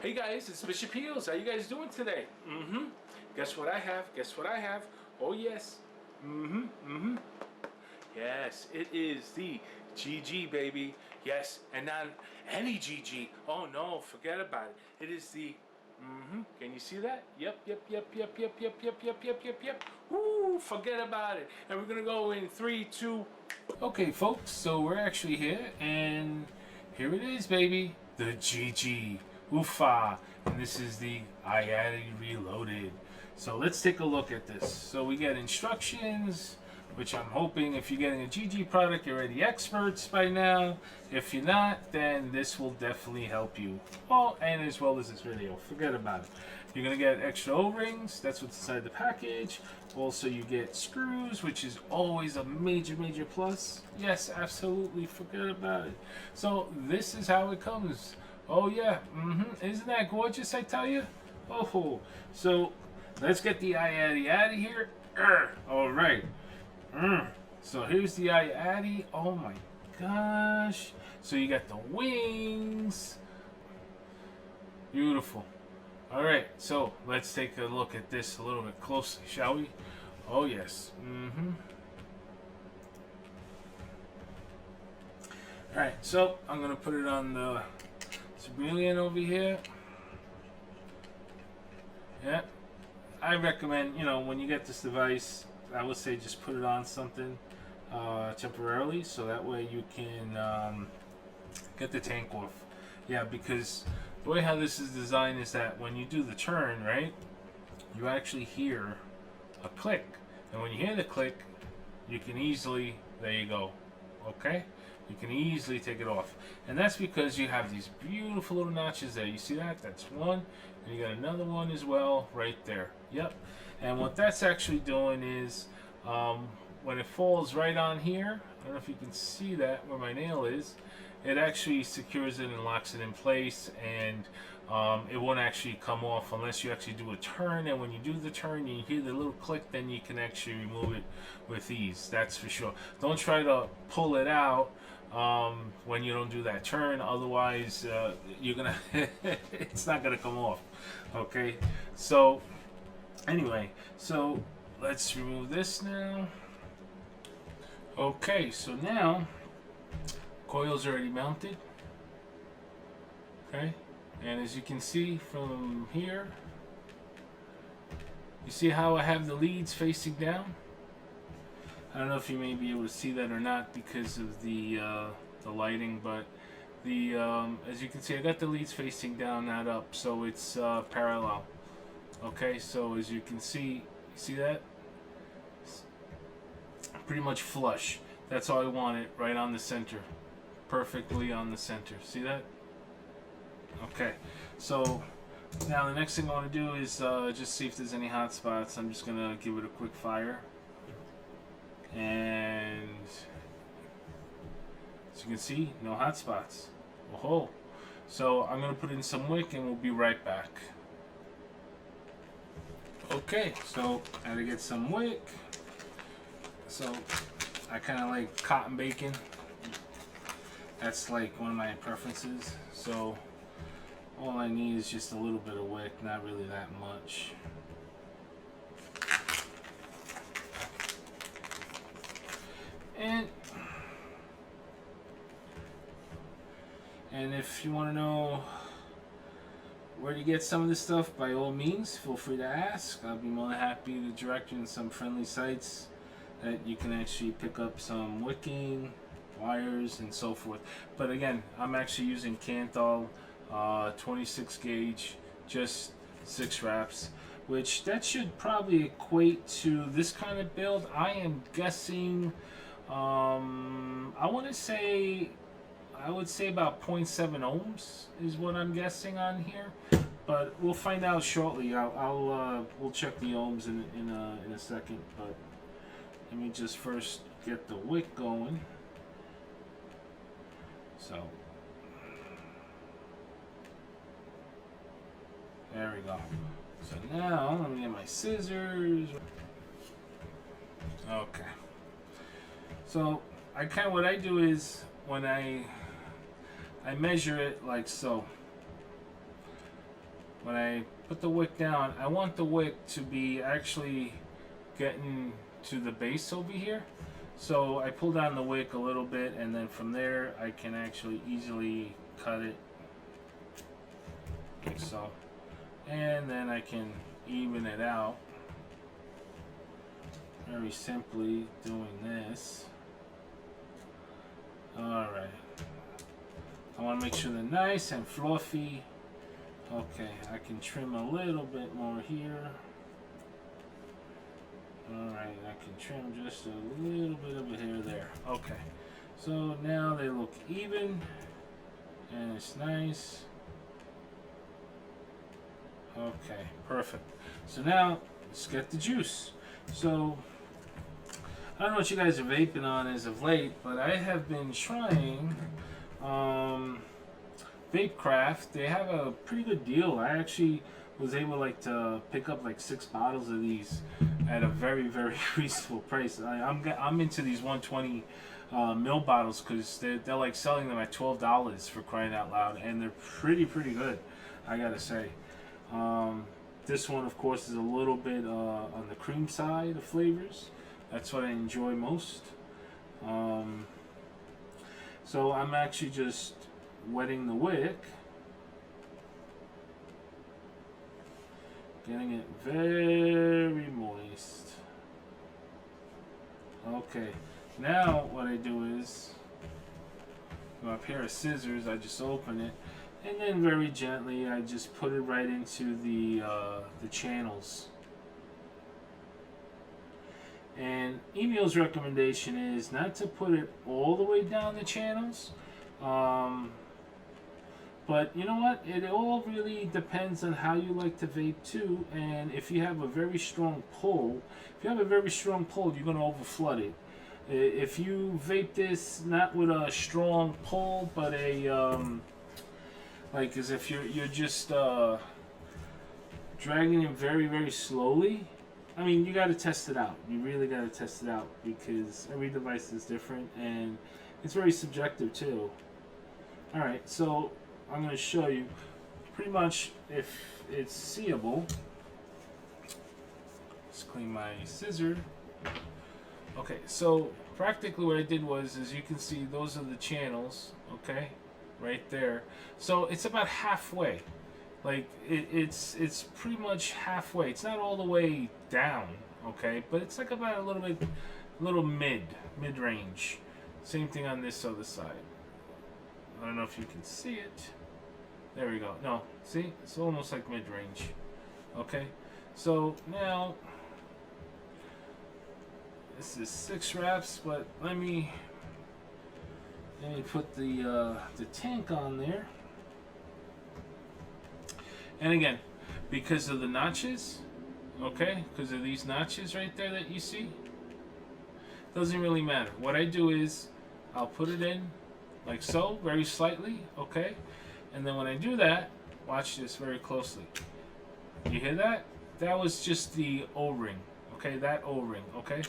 Hey guys, it's Bishopheals. How you guys doing today? Guess what I have? Guess what I have? Oh yes. Yes, it is the GG baby. Yes, and not any GG. Oh no, forget about it. It is the Can you see that? Yep. Woo, forget about it. And we're gonna go in 3, 2. Okay, folks. So we're actually here, and here it is, baby. The GG. OOOFAAAAAAA. And this is the iAtty Reloaded. So let's take a look at this. So we get instructions, which I'm hoping if you're getting a GG product, you're already experts by now. If you're not, then this will definitely help you. Oh, and as well as this video, forget about it. You're gonna get extra O-rings, that's what's inside the package. Also, you get screws, which is always a major plus. Yes, absolutely, forget about it. So this is how it comes. Oh yeah, isn't that gorgeous, I tell you? Oh, so let's get the iAtty out of here. All right. So here's the iAtty. Oh my gosh. So you got the wings. Beautiful. All right. So let's take a look at this a little bit closely, shall we? Oh yes. All right. So I'm gonna put it on the civilian over here. Yeah. I recommend, when you get this device, I would say just put it on something temporarily, so that way you can get the tank off. Yeah, because the way how this is designed is that when you do the turn, right, you actually hear a click, and when you hear the click, you can easily, there you go, okay, you can easily take it off. And that's because you have these beautiful little notches there. You see that? That's one, and you got another one as well right there. Yep. And what that's actually doing is when it falls right on here, I don't know if you can see that where my nail is, it actually secures it and locks it in place, and it won't actually come off unless you actually do a turn. And when you do the turn, you hear the little click, then you can actually remove it with ease. That's for sure. Don't try to pull it out when you don't do that turn, otherwise you're gonna it's not gonna come off. Okay, so anyway, so let's remove this now. Okay, so now coil's already mounted. Okay, and as you can see from here, you see how I have the leads facing down? I don't know if you may be able to see that or not because of the lighting, but the as you can see, I got the leads facing down, not up, so it's parallel. Okay, so as you can see that? Pretty much flush. That's all I want it, right on the center. Perfectly on the center. See that? Okay, so now the next thing I want to do is just see if there's any hot spots. I'm just gonna give it a quick fire, and as you can see, no hot spots. Oh, so I'm gonna put in some wick and we'll be right back. Okay, so I had to get some wick. So I kind of like cotton bacon. That's like one of my preferences. So all I need is just a little bit of wick, not really that much. And if you want to know where to get some of this stuff, by all means, feel free to ask. I'll be more than happy to direct you to some friendly sites that you can actually pick up some wicking, wires, and so forth. But again, I'm actually using Kanthal 26 gauge, just 6 wraps, which that should probably equate to this kind of build. I am guessing, I would say about 0.7 ohms is what I'm guessing on here, but we'll find out shortly. We'll check the ohms in a second, but let me just first get the wick going. So there we go. So now let me get my scissors. Okay. So what I do is when I measure it like so. when I put the wick down, I want the wick to be actually getting to the base over here. So I pull down the wick a little bit, and then from there I can actually easily cut it like so. And then I can even it out very simply doing this. Alright. I want to make sure they're nice and fluffy. Okay, I can trim a little bit more here. Alright, I can trim just a little bit of a hair there. Okay, so now they look even and it's nice. Okay, perfect. So now let's get the juice. So I don't know what you guys are vaping on as of late, but I have been trying Vapecraft. They have a pretty good deal. I actually was able to pick up like 6 bottles of these at a very, very reasonable price. I'm into these 120 mil bottles because they're like selling them at $12 for crying out loud, and they're pretty good, I gotta say. This one, of course, is a little bit on the cream side of flavors. That's what I enjoy most. So I'm actually just wetting the wick, getting it very moist. Okay, now what I do is, with a pair of scissors, I just open it, and then very gently I just put it right into the channels. And Imeo's recommendation is not to put it all the way down the channels. But you know what? It all really depends on how you like to vape too. And if you have a very strong pull, you're going to overflood it. If you vape this not with a strong pull, but a like as if you're just dragging it very slowly. I mean, you got to test it out. You really got to test it out because every device is different and it's very subjective too. All right, so I'm going to show you pretty much if it's seeable. Let's clean my scissor. Okay, so practically what I did was, as you can see, those are the channels, okay, right there. So it's about halfway. Like it's pretty much halfway. It's not all the way down, okay, but it's like about a little mid-range. Same thing on this other side. I don't know if you can see it. There we go. No, see, it's almost like mid-range. Okay, so now this is 6 wraps, but let me put the tank on there. And again, because of the notches, okay, because of these notches right there that you see, doesn't really matter. What I do is I'll put it in like so, very slightly, okay, and then when I do that, watch this very closely. You hear that? That was just the O-ring, okay, that O-ring, okay?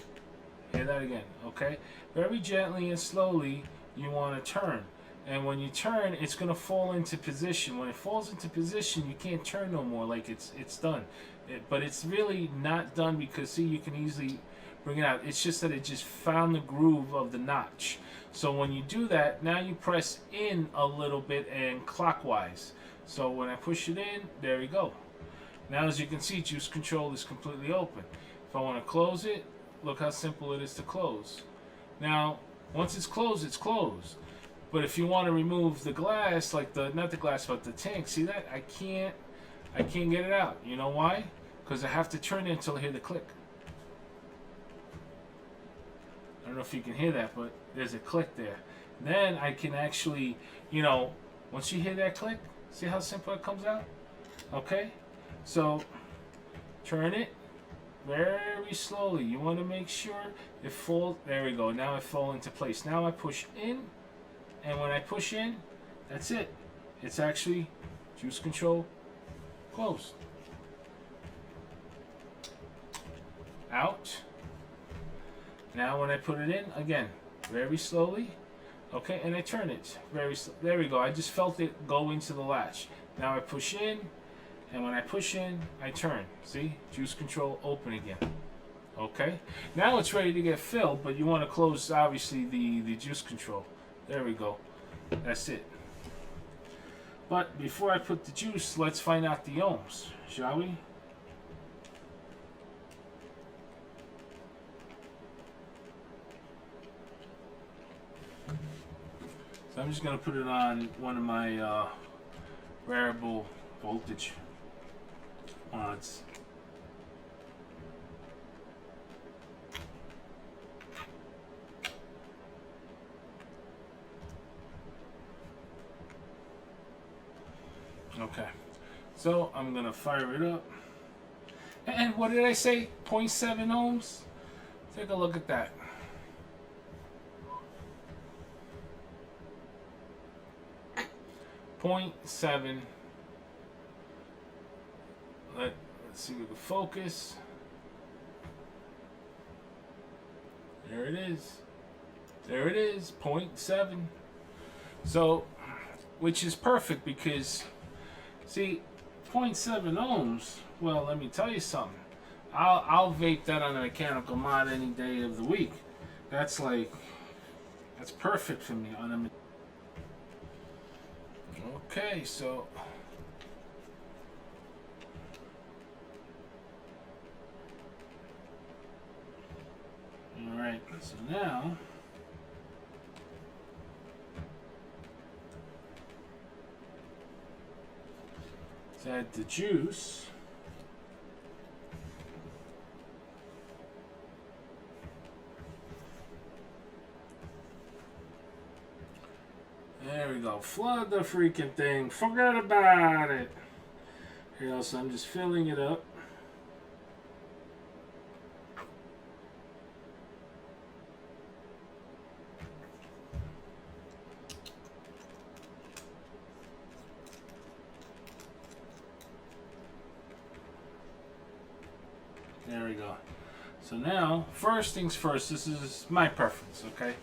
Hear that again, okay? Very gently and slowly, you want to turn. And when you turn, it's going to fall into position. When it falls into position, you can't turn no more, like it's done. But it's really not done because, see, you can easily bring it out. It's just that it just found the groove of the notch. So when you do that, now you press in a little bit and clockwise. So when I push it in, there we go. Now, as you can see, juice control is completely open. If I want to close it, look how simple it is to close. Now, once it's closed, it's closed. But if you want to remove the glass, like not the glass, but the tank, see that? I can't get it out. You know why? Because I have to turn it until I hear the click. I don't know if you can hear that, but there's a click there. Then I can actually, once you hear that click, see how simple it comes out? Okay? So, turn it very slowly. You want to make sure it falls. There we go. Now it falls into place. Now I push in. And when I push in, that's it. It's actually juice control closed. Out. Now when I put it in, again, very slowly. Okay, and I turn it very slowly. There we go. I just felt it go into the latch. Now I push in, And when I push in, I turn. See? Juice control open again. Okay? Now it's ready to get filled, but you want to close, obviously, the juice control. There we go. That's it. But before I put the juice, let's find out the ohms, shall we? So I'm just going to put it on one of my variable voltage mods. Okay, so I'm going to fire it up. And what did I say? 0.7 ohms? Take a look at that. .7. Let's see if we can focus. There it is. There it is. 0.7. So, which is perfect because, see, 0.7 ohms. Well, let me tell you something. I'll vape that on a mechanical mod any day of the week. That's perfect for me on a. Okay, so all right, so now let's add the juice. There we go. Flood the freaking thing. Forget about it. Here also, I'm just filling it up. There we go. So now, first things first, this is my preference, okay?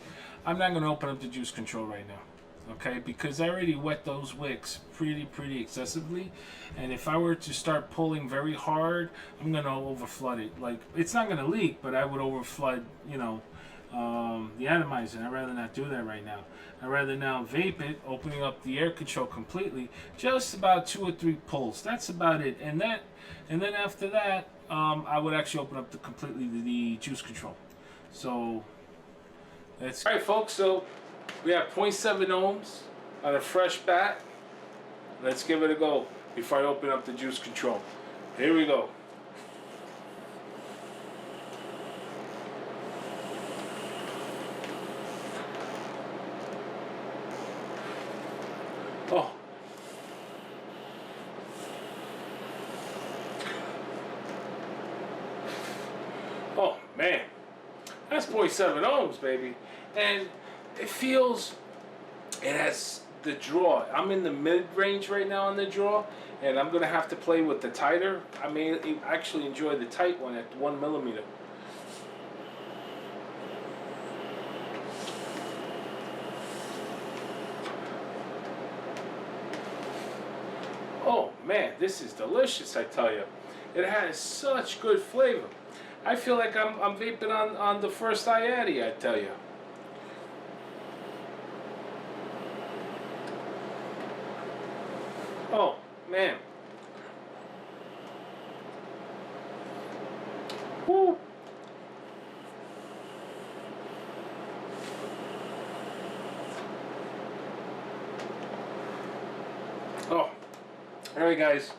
I'm not going to open up the juice control right now. Okay, because I already wet those wicks pretty excessively, and if I were to start pulling very hard, I'm gonna overflood it. Like, it's not gonna leak, but I would overflood, you know, the atomizer. I'd rather not do that right now. I'd rather now vape it, opening up the air control completely, just about 2 or 3 pulls. That's about it. And then after that, I would actually open up the juice control. So that's all right, folks. So we have 0.7 ohms on a fresh bat. Let's give it a go before I open up the juice control. Here we go. Oh. Oh, man. That's 0.7 ohms, baby. And it feels, it has the draw. I'm in the mid-range right now on the draw, and I'm going to have to play with the tighter. I may actually enjoy the tight one at 1 millimeter. Oh man, this is delicious, I tell you. It has such good flavor. I feel like I'm vaping on the first iAtty, I tell you. Oh, man. Woo. Oh, alright guys.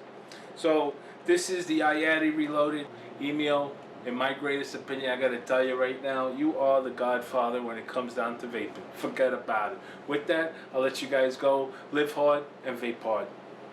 So, this is the iAtty Reloaded Imeo. In my greatest opinion, I gotta tell you right now, you are the godfather when it comes down to vaping. Forget about it. With that, I'll let you guys go. Live hard and vape hard.